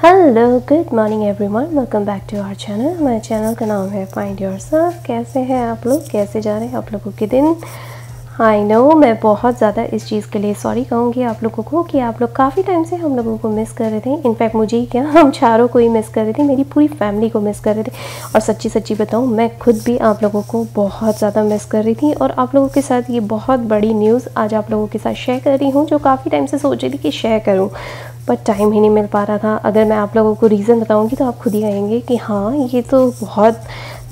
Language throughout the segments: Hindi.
Hello good morning everyone, welcome back to our channel. हमारे चैनल का नाम है फाइंड योरसेल्फ। कैसे हैं आप लोग, कैसे जा रहे हैं आप लोगों के दिन? आई नो मैं बहुत ज़्यादा इस चीज़ के लिए सॉरी कहूँगी आप लोगों को कि आप लोग काफ़ी टाइम से हम लोगों को मिस कर रहे थे। इनफैक्ट मुझे ही क्या, हम चारों को ही मिस कर रहे थे, मेरी पूरी फैमिली को मिस कर रहे थे। और सच्ची सच्ची बताऊँ, मैं खुद भी आप लोगों को बहुत ज़्यादा मिस कर रही थी। और आप लोगों के साथ ये बहुत बड़ी न्यूज़ आज आप लोगों के साथ शेयर कर रही हूँ, जो काफ़ी टाइम से सोच रही थी कि शेयर करूँ, पर टाइम ही नहीं मिल पा रहा था। अगर मैं आप लोगों को रीज़न बताऊंगी तो आप खुद ही कहेंगे कि हाँ, ये तो बहुत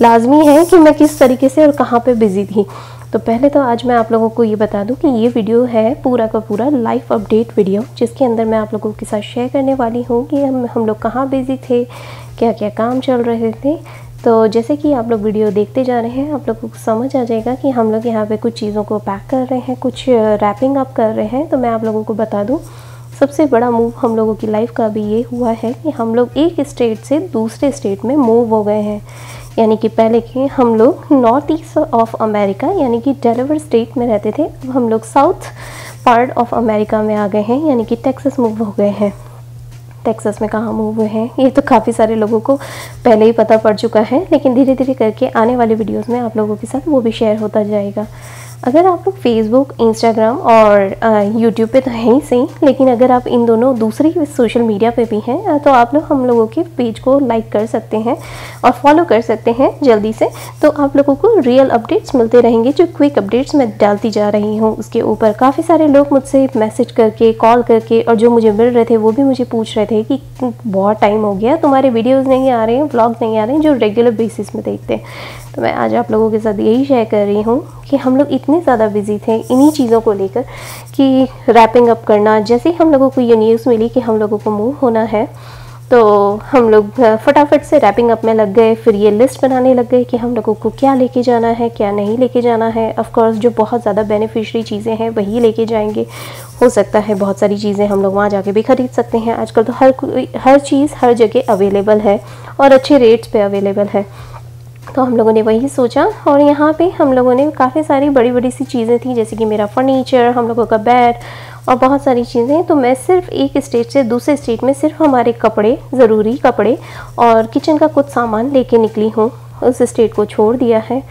लाजमी है कि मैं किस तरीके से और कहाँ पे बिज़ी थी। तो पहले तो आज मैं आप लोगों को ये बता दूं कि ये वीडियो है पूरा का पूरा लाइफ अपडेट वीडियो, जिसके अंदर मैं आप लोगों के साथ शेयर करने वाली हूँ कि हम लोग कहाँ बिज़ी थे, क्या क्या काम चल रहे थे। तो जैसे कि आप लोग वीडियो देखते जा रहे हैं, आप लोगों को समझ आ जाएगा कि हम लोग यहाँ पर कुछ चीज़ों को पैक कर रहे हैं, कुछ रैपिंग अप कर रहे हैं। तो मैं आप लोगों को बता दूँ, सबसे बड़ा मूव हम लोगों की लाइफ का भी ये हुआ है कि हम लोग एक स्टेट से दूसरे स्टेट में मूव हो गए हैं। यानी कि पहले के हम लोग नॉर्थ ईस्ट ऑफ अमेरिका यानी कि डेलावेयर स्टेट में रहते थे, अब हम लोग साउथ पार्ट ऑफ अमेरिका में आ गए हैं, यानी कि टेक्सास मूव हो गए हैं। टेक्सास में कहाँ मूव हुए हैं ये तो काफ़ी सारे लोगों को पहले ही पता पड़ चुका है, लेकिन धीरे धीरे करके आने वाले वीडियोस में आप लोगों के साथ वो भी शेयर होता जाएगा। अगर आप लोग फेसबुक, इंस्टाग्राम और यूट्यूब पे तो है ही सही, लेकिन अगर आप इन दोनों दूसरी सोशल मीडिया पे भी हैं तो आप लोग हम लोगों के पेज को लाइक कर सकते हैं और फॉलो कर सकते हैं जल्दी से। तो आप लोगों को रियल अपडेट्स मिलते रहेंगे, जो क्विक अपडेट्स मैं डालती जा रही हूँ। उसके ऊपर काफ़ी सारे लोग मुझसे मैसेज करके, कॉल करके, और जो मुझे मिल रहे थे वो भी मुझे पूछ रहे थे कि बहुत टाइम हो गया, तुम्हारे वीडियोज़ नहीं आ रहे हैं, व्लॉग नहीं आ रहे हैं, जो रेगुलर बेसिस में देखते हैं। तो मैं आज आप लोगों के साथ यही शेयर कर रही हूँ कि हम लोग इतने ज़्यादा बिजी थे इन्हीं चीज़ों को लेकर कि रैपिंग अप करना। जैसे ही हम लोगों को ये न्यूज़ मिली कि हम लोगों को मूव होना है, तो हम लोग फटाफट से रैपिंग अप में लग गए। फिर ये लिस्ट बनाने लग गए कि हम लोगों को क्या लेके जाना है, क्या नहीं लेके जाना है। ऑफ कोर्स जो बहुत ज़्यादा बेनिफिशियरी चीज़ें हैं वही लेके जाएंगे। हो सकता है बहुत सारी चीज़ें हम लोग वहाँ जाके भी ख़रीद सकते हैं। आजकल तो हर चीज़ हर जगह अवेलेबल है और अच्छे रेट्स पे अवेलेबल है। तो हम लोगों ने वही सोचा, और यहाँ पे हम लोगों ने काफ़ी सारी बड़ी बड़ी सी चीज़ें थी, जैसे कि मेरा फर्नीचर, हम लोगों का बेड और बहुत सारी चीज़ें। तो मैं सिर्फ एक स्टेट से दूसरे स्टेट में सिर्फ हमारे कपड़े, ज़रूरी कपड़े और किचन का कुछ सामान लेके निकली हूँ। उस स्टेट को छोड़ दिया है।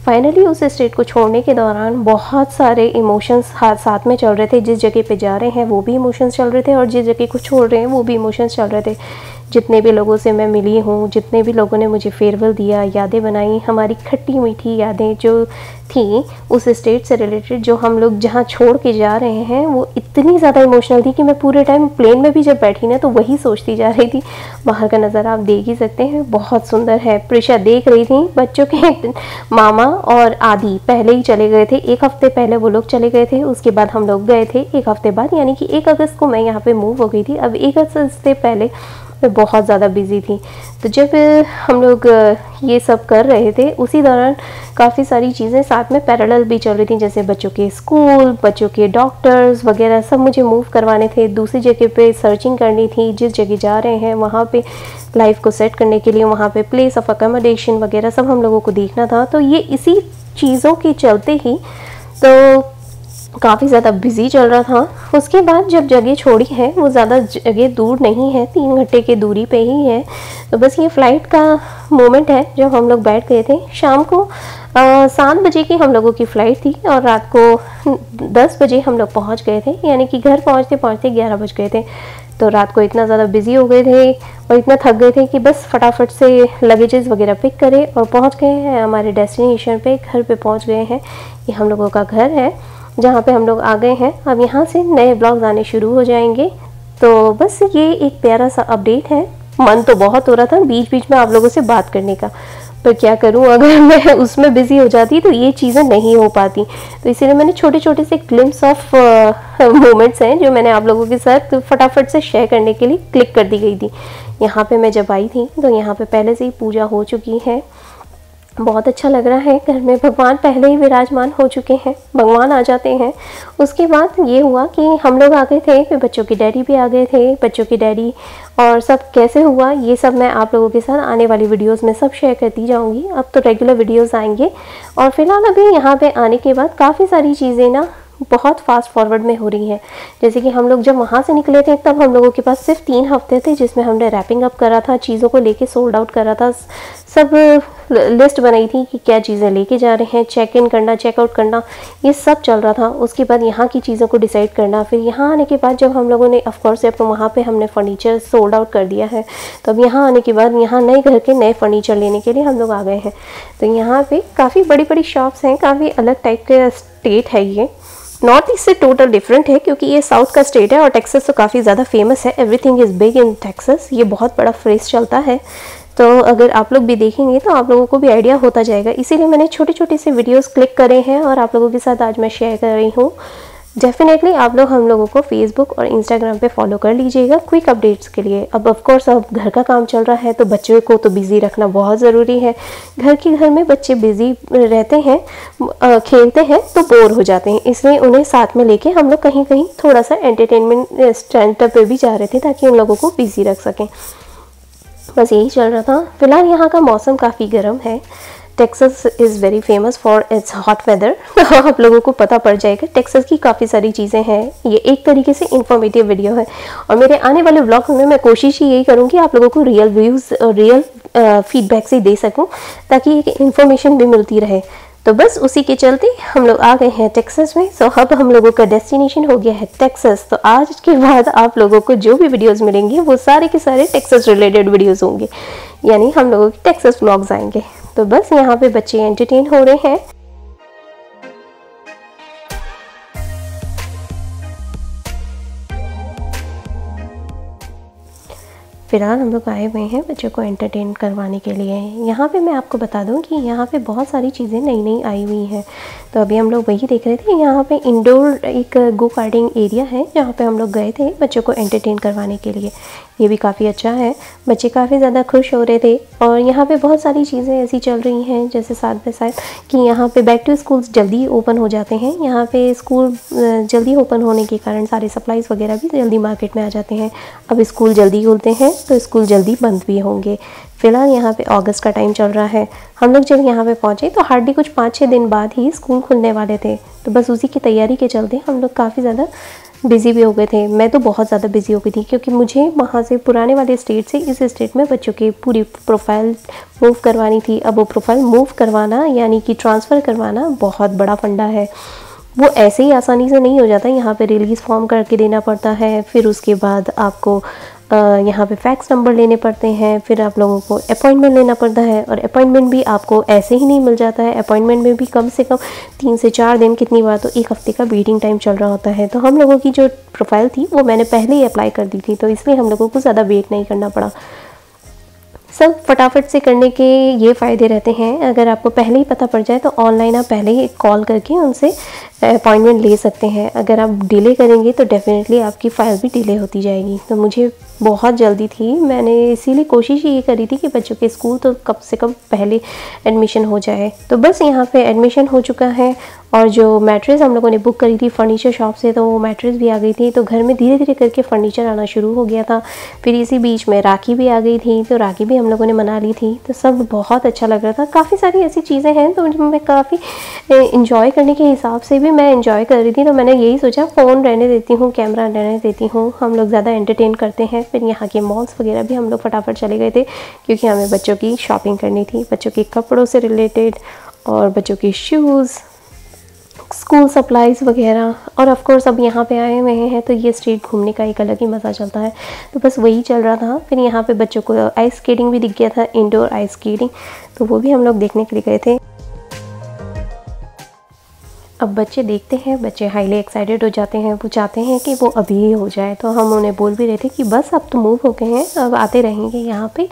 फाइनली उस स्टेट को छोड़ने के दौरान बहुत सारे इमोशंस साथ में चल रहे थे। जिस जगह पे जा रहे हैं वो भी इमोशंस चल रहे थे, और जिस जगह को छोड़ रहे हैं वो भी इमोशंस चल रहे थे। जितने भी लोगों से मैं मिली हूँ, जितने भी लोगों ने मुझे फेयरवेल दिया, यादें बनाई, हमारी खट्टी मीठी यादें जो थी उस स्टेट से रिलेटेड, जो हम लोग जहाँ छोड़ के जा रहे हैं, वो इतनी ज़्यादा इमोशनल थी कि मैं पूरे टाइम प्लेन में भी जब बैठी ना तो वही सोचती जा रही थी। बाहर का नज़ारा आप देख ही सकते हैं, बहुत सुंदर है। प्रिशा देख रही थी, बच्चों के मामा और आदि पहले ही चले गए थे। एक हफ्ते पहले वो लोग चले गए थे, उसके बाद हम लोग गए थे एक हफ्ते बाद, यानी कि 1 अगस्त को मैं यहाँ पे मूव हो गई थी। अब 1 अगस्त से पहले मैं बहुत ज़्यादा बिजी थी। तो जब हम लोग ये सब कर रहे थे, उसी दौरान काफ़ी सारी चीज़ें साथ में पैरेलल भी चल रही थी, जैसे बच्चों के स्कूल, बच्चों के डॉक्टर्स वगैरह सब मुझे मूव करवाने थे। दूसरी जगह पे सर्चिंग करनी थी, जिस जगह जा रहे हैं वहाँ पे लाइफ को सेट करने के लिए वहाँ पे प्लेस ऑफ अकोमोडेशन वगैरह सब हम लोगों को देखना था। तो ये इसी चीज़ों के चलते ही तो काफ़ी ज़्यादा बिजी चल रहा था। उसके बाद जब जगह छोड़ी है, वो ज़्यादा जगह दूर नहीं है, 3 घंटे की दूरी पे ही है। तो बस ये फ़्लाइट का मोमेंट है जब हम लोग बैठ गए थे। शाम को 7 बजे की हम लोगों की फ़्लाइट थी और रात को 10 बजे हम लोग पहुंच गए थे, यानी कि घर पहुंचते पहुंचते 11 बज गए थे। तो रात को इतना ज़्यादा बिजी हो गए थे और इतना थक गए थे कि बस फटाफट से लगेजेस वगैरह पिक करे और पहुंच गए हैं हमारे डेस्टिनेशन पे। घर पे पहुंच गए हैं। ये हम लोगों का घर है जहाँ पे हम लोग आ गए हैं। अब यहाँ से नए ब्लॉग्स आने शुरू हो जाएंगे। तो बस ये एक प्यारा सा अपडेट है। मन तो बहुत हो रहा था बीच बीच में आप लोगों से बात करने का, पर क्या करूं, अगर मैं उसमें बिज़ी हो जाती तो ये चीज़ें नहीं हो पाती। तो इसीलिए मैंने छोटे छोटे से ग्लिम्स ऑफ मोमेंट्स हैं जो मैंने आप लोगों के साथ फटाफट से शेयर करने के लिए क्लिक कर दी गई थी। यहाँ पे मैं जब आई थी तो यहाँ पे पहले से ही पूजा हो चुकी है, बहुत अच्छा लग रहा है। घर में भगवान पहले ही विराजमान हो चुके हैं, भगवान आ जाते हैं। उसके बाद ये हुआ कि हम लोग आ गए थे, फिर बच्चों के डैडी भी आ गए थे, बच्चों के डैडी और सब कैसे हुआ ये सब मैं आप लोगों के साथ आने वाली वीडियोस में सब शेयर करती जाऊंगी। अब तो रेगुलर वीडियोस आएंगे। और फिलहाल अभी यहाँ पे आने के बाद काफ़ी सारी चीज़ें ना बहुत फास्ट फॉरवर्ड में हो रही हैं। जैसे कि हम लोग जब वहाँ से निकले थे तब हम लोगों के पास सिर्फ 3 हफ्ते थे जिसमें हमने रैपिंग अप करा था, चीज़ों को लेके सोल्ड आउट करा था, सब लिस्ट बनाई थी कि क्या चीज़ें लेके जा रहे हैं, चेक इन करना, चेकआउट करना, ये सब चल रहा था। उसके बाद यहाँ की चीज़ों को डिसाइड करना। फिर यहाँ आने के बाद जब हम लोगों ने ऑफकोर्स अब वहाँ पे हमने फर्नीचर सोल्ड आउट कर दिया है, तो अब यहाँ आने के बाद यहाँ नए घर के नए फर्नीचर लेने के लिए हम लोग आ गए हैं। तो यहाँ पे काफ़ी बड़ी बड़ी शॉप्स हैं, काफ़ी अलग टाइप का स्टेट है ये। नॉर्थ ईस्ट से टोटल डिफरेंट है क्योंकि ये साउथ का स्टेट है और टेक्सास तो काफ़ी ज़्यादा फेमस है। Everything is big in Texas, ये बहुत बड़ा फ्रेज चलता है। तो अगर आप लोग भी देखेंगे तो आप लोगों को भी आइडिया होता जाएगा। इसीलिए मैंने छोटे छोटे से वीडियोस क्लिक करे हैं और आप लोगों के साथ आज मैं शेयर कर रही हूँ। डेफिनेटली आप लोग हम लोगों को फेसबुक और इंस्टाग्राम पे फॉलो कर लीजिएगा क्विक अपडेट्स के लिए। अब ऑफ कोर्स अब घर का काम चल रहा है तो बच्चों को तो बिज़ी रखना बहुत ज़रूरी है। घर में बच्चे बिज़ी रहते हैं, खेलते हैं तो बोर हो जाते हैं, इसलिए उन्हें साथ में लेके हम लोग कहीं कहीं थोड़ा सा एंटरटेनमेंट सेंटर पे भी जा रहे थे ताकि उन लोगों को बिज़ी रख सकें। बस यही चल रहा था। फिलहाल यहाँ का मौसम काफ़ी गर्म है। Texas is very famous for its hot weather. तो आप लोगों को पता पड़ जाएगा टेक्सास की काफ़ी सारी चीज़ें हैं। ये एक तरीके से इन्फॉर्मेटिव वीडियो है और मेरे आने वाले व्लॉग में मैं कोशिश ही यही करूँगी आप लोगों को रियल व्यूज़ और रियल फीडबैक से दे सकूँ ताकि एक इन्फॉर्मेशन भी मिलती रहे। तो बस उसी के चलते हम लोग आ गए हैं टेक्सास में। सो अब हम लोगों का डेस्टिनेशन हो गया है टेक्सास। तो आज के बाद आप लोगों को जो भी वीडियोस मिलेंगे वो सारे के सारे टेक्सास रिलेटेड वीडियोस होंगे, यानी हम लोगों के टेक्सास व्लॉग्स आएंगे। तो बस यहाँ पे बच्चे एंटरटेन हो रहे हैं। फिलहाल हम लोग आए हुए हैं बच्चों को एंटरटेन करवाने के लिए। यहाँ पे मैं आपको बता दूँ कि यहाँ पे बहुत सारी चीज़ें नई नई आई हुई हैं। तो अभी हम लोग वही देख रहे थे। यहाँ पे इंडोर एक गो कार्टिंग एरिया है जहाँ पे हम लोग गए थे बच्चों को एंटरटेन करवाने के लिए। ये भी काफ़ी अच्छा है, बच्चे काफ़ी ज़्यादा खुश हो रहे थे। और यहाँ पे बहुत सारी चीज़ें ऐसी चल रही हैं जैसे साथ में साथ कि यहाँ पे बैक टू स्कूल्स जल्दी ओपन हो जाते हैं। यहाँ पे स्कूल जल्दी ओपन होने के कारण सारे सप्लाईज़ वगैरह भी जल्दी मार्केट में आ जाते हैं। अब स्कूल जल्दी खुलते हैं तो स्कूल जल्दी बंद भी होंगे। फ़िलहाल यहाँ पे अगस्त का टाइम चल रहा है। हम लोग जब यहाँ पे पहुँचे तो हार्डली कुछ 5-6 दिन बाद ही स्कूल खुलने वाले थे। तो बस उसी की तैयारी के चलते हम लोग काफ़ी ज़्यादा बिज़ी भी हो गए थे। मैं तो बहुत ज़्यादा बिज़ी हो गई थी क्योंकि मुझे वहाँ से पुराने वाले स्टेट से इस स्टेट में बच्चों की पूरी प्रोफाइल मूव करवानी थी। अब वो प्रोफाइल मूव करवाना यानी कि ट्रांसफ़र करवाना बहुत बड़ा फंडा है। वो ऐसे ही आसानी से नहीं हो जाता। यहाँ पे रिलीज़ फॉर्म करके देना पड़ता है, फिर उसके बाद आपको यहाँ पे फैक्स नंबर लेने पड़ते हैं, फिर आप लोगों को अपॉइंटमेंट लेना पड़ता है और अपॉइंटमेंट भी आपको ऐसे ही नहीं मिल जाता है। अपॉइंटमेंट में भी कम से कम 3 से 4 दिन, कितनी बार तो 1 हफ्ते का वेटिंग टाइम चल रहा होता है। तो हम लोगों की जो प्रोफाइल थी वो मैंने पहले ही अप्लाई कर दी थी, तो इसलिए हम लोगों को ज़्यादा वेट नहीं करना पड़ा। सब फटाफट से करने के ये फ़ायदे रहते हैं। अगर आपको पहले ही पता पड़ जाए तो ऑनलाइन आप पहले ही कॉल करके उनसे अपॉइंटमेंट ले सकते हैं। अगर आप डिले करेंगे तो डेफिनेटली आपकी फ़ाइल भी डिले होती जाएगी। तो मुझे बहुत जल्दी थी, मैंने इसीलिए कोशिश ये करी थी कि बच्चों के स्कूल तो कम से कम पहले एडमिशन हो जाए। तो बस यहाँ पे एडमिशन हो चुका है और जो मैट्रेस हम लोगों ने बुक करी थी फर्नीचर शॉप से तो वो मैट्रेस भी आ गई थी। तो घर में धीरे धीरे करके फर्नीचर आना शुरू हो गया था। फिर इसी बीच में राखी भी आ गई थी, तो राखी भी हम लोगों ने मना ली थी। तो सब बहुत अच्छा लग रहा था। काफ़ी सारी ऐसी चीज़ें हैं तो मैं काफ़ी इंजॉय करने के हिसाब से भी मैं इंजॉय कर रही थी। तो मैंने यही सोचा फ़ोन रहने देती हूँ, कैमरा रहने देती हूँ, हम लोग ज़्यादा एंटरटेन करते हैं। फिर यहाँ के मॉल्स वगैरह भी हम लोग फटाफट चले गए थे क्योंकि हमें बच्चों की शॉपिंग करनी थी, बच्चों के कपड़ों से रिलेटेड और बच्चों के शूज़, स्कूल सप्लाईज़ वगैरह। और ऑफ कोर्स अब यहाँ पे आए हुए हैं तो ये स्ट्रीट घूमने का एक अलग ही मज़ा चलता है। तो बस वही चल रहा था। फिर यहाँ पे बच्चों को आइस स्केटिंग भी दिख गया था, इंडोर आइस स्केटिंग, तो वो भी हम लोग देखने के लिए गए थे। अब बच्चे देखते हैं, बच्चे हाईली एक्साइटेड हो जाते हैं, वो चाहते हैं कि वो अभी ही हो जाए। तो हम उन्हें बोल भी रहे थे कि बस अब तो मूव हो गए हैं, अब आते रहेंगे यहाँ पे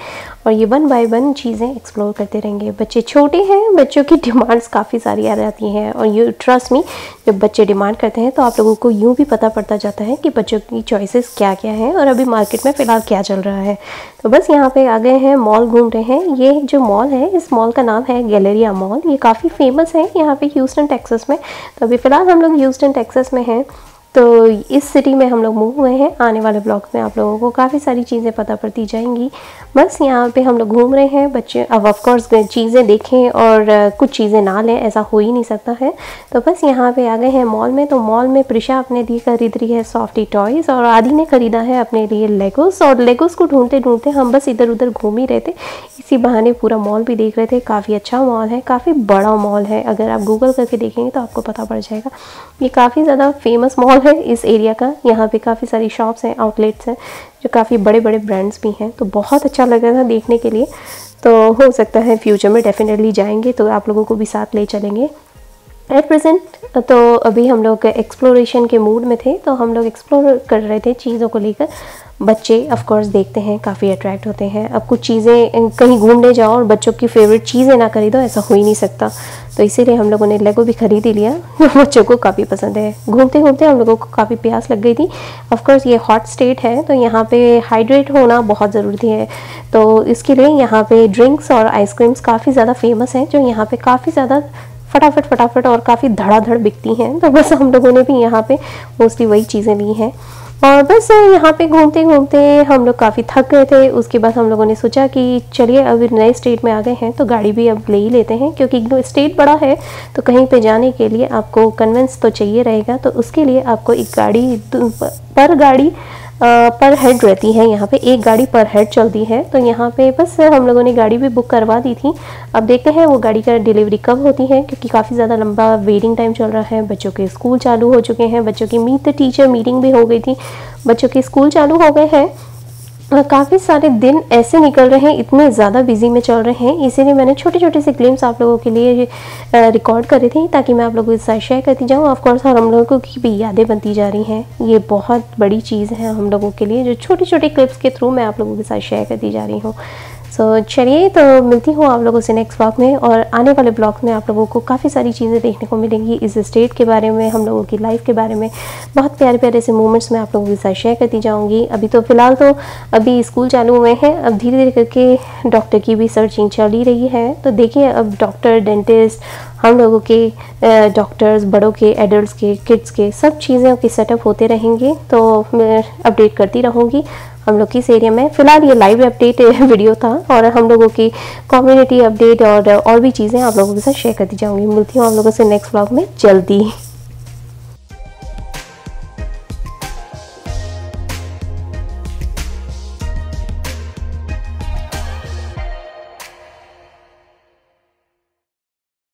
और ये 1 बाय 1 चीज़ें एक्सप्लोर करते रहेंगे। बच्चे छोटे हैं, बच्चों की डिमांड्स काफ़ी सारी आ जाती हैं और यू ट्रस्ट मी, जब बच्चे डिमांड करते हैं तो आप लोगों को यूँ भी पता पड़ता जाता है कि बच्चों की चॉइसेस क्या क्या हैं और अभी मार्केट में फ़िलहाल क्या चल रहा है। तो बस यहाँ पे आ गए हैं, मॉल घूम रहे हैं। ये जो मॉल है, इस मॉल का नाम है गैलेरिया मॉल। ये काफ़ी फेमस है यहाँ पे ह्यूस्टन टेक्सास में। तो अभी फ़िलहाल हम लोग ह्यूस्टन टेक्सास में हैं, तो इस सिटी में हम लोग मूव हुए हैं। आने वाले ब्लॉग में आप लोगों को काफ़ी सारी चीज़ें पता पड़ती जाएंगी। बस यहाँ पे हम लोग घूम रहे हैं। बच्चे अब ऑफकोर्स चीज़ें देखें और कुछ चीज़ें ना लें, ऐसा हो ही नहीं सकता है। तो बस यहाँ पे आ गए हैं मॉल में। तो मॉल में प्रिशा अपने लिए खरीद रही है सॉफ्टी टॉयज़ और आदि ने खरीदा है अपने लिए लेगोस। और लेगोस को ढूंढते ढूंढते हम बस इधर उधर घूम ही रहे थे, इसी बहाने पूरा मॉल भी देख रहे थे। काफ़ी अच्छा मॉल है, काफ़ी बड़ा मॉल है। अगर आप गूगल करके देखेंगे तो आपको पता पड़ जाएगा। ये काफ़ी ज़्यादा फेमस मॉल है इस एरिया का। यहाँ पे काफ़ी सारी शॉप्स हैं, आउटलेट्स हैं, जो काफ़ी बड़े बड़े ब्रांड्स भी हैं। तो बहुत अच्छा लग रहा था देखने के लिए। तो हो सकता है फ्यूचर में डेफिनेटली जाएंगे तो आप लोगों को भी साथ ले चलेंगे। एट प्रेजेंट तो अभी हम लोग एक्सप्लोरेशन के मूड में थे, तो हम लोग एक्सप्लोर कर रहे थे चीज़ों को लेकर। बच्चे ऑफ कोर्स देखते हैं, काफ़ी अट्रैक्ट होते हैं। अब कुछ चीज़ें कहीं घूमने जाओ और बच्चों की फेवरेट चीज़ें ना खरीदो, ऐसा हो ही नहीं सकता। तो इसीलिए हम लोगों ने लेगो भी खरीद ही लिया, बच्चों को काफ़ी पसंद है। घूमते घूमते हम लोगों को काफ़ी प्यास लग गई थी। ऑफ कोर्स ये हॉट स्टेट है, तो यहाँ पे हाइड्रेट होना बहुत ज़रूरी है। तो इसके लिए यहाँ पे ड्रिंक्स और आइसक्रीम्स काफ़ी ज़्यादा फेमस हैं, जो यहाँ पे काफ़ी ज़्यादा फटाफट और काफ़ी धड़ाधड़ बिकती हैं। तो बस हम लोगों ने भी यहाँ पे मोस्टली वही चीज़ें ली हैं। और बस यहाँ पे घूमते घूमते हम लोग काफ़ी थक गए थे। उसके बाद हम लोगों ने सोचा कि चलिए अब नए स्टेट में आ गए हैं तो गाड़ी भी अब ले ही लेते हैं, क्योंकि स्टेट बड़ा है तो कहीं पे जाने के लिए आपको कन्वेंस तो चाहिए रहेगा। तो उसके लिए आपको एक गाड़ी पर हेड रहती है। यहाँ पे एक गाड़ी पर हेड चलती है। तो यहाँ पे बस हम लोगों ने गाड़ी भी बुक करवा दी थी। अब देखते हैं वो गाड़ी का डिलीवरी कब होती है, क्योंकि काफ़ी ज़्यादा लंबा वेटिंग टाइम चल रहा है। बच्चों के स्कूल चालू हो चुके हैं, बच्चों की मीट द टीचर मीटिंग भी हो गई थी, बच्चों के स्कूल चालू हो गए हैं। काफ़ी सारे दिन ऐसे निकल रहे हैं, इतने ज़्यादा बिजी में चल रहे हैं, इसीलिए मैंने छोटे छोटे से ग्लिम्स आप लोगों के लिए रिकॉर्ड करे थे ताकि मैं आप लोगों के साथ शेयर करती जाऊँ। ऑफकोर्स और हम लोगों की भी यादें बनती जा रही हैं। ये बहुत बड़ी चीज़ है हम लोगों के लिए, जो छोटे छोटे क्लिप्स के थ्रू मैं आप लोगों के साथ शेयर करती जा रही हूँ। सो चलिए, तो मिलती हूँ आप लोगों से नेक्स्ट ब्लॉग में। और आने वाले ब्लॉग में आप लोगों को काफ़ी सारी चीज़ें देखने को मिलेंगी इस स्टेट के बारे में, हम लोगों की लाइफ के बारे में। बहुत प्यारे प्यारे से मोमेंट्स मैं आप लोगों के साथ शेयर करती जाऊँगी। अभी तो फ़िलहाल तो अभी स्कूल चालू हुए हैं, अब धीरे धीरे करके डॉक्टर की भी सर्चिंग चल ही रही है। तो देखिए अब डॉक्टर, डेंटिस्ट, हम लोगों के डॉक्टर्स, बड़ों के, एडल्ट्स के, किड्स के, सब चीज़ों के सेटअप होते रहेंगे। तो मैं अपडेट करती रहूँगी हम लोग किस एरिया में। फ़िलहाल ये लाइव अपडेट वीडियो था और हम लोगों की कम्युनिटी अपडेट और भी चीज़ें आप लोगों के साथ शेयर करती जाऊँगी। मिलती हूँ आप लोगों से नेक्स्ट ब्लॉग में जल्दी।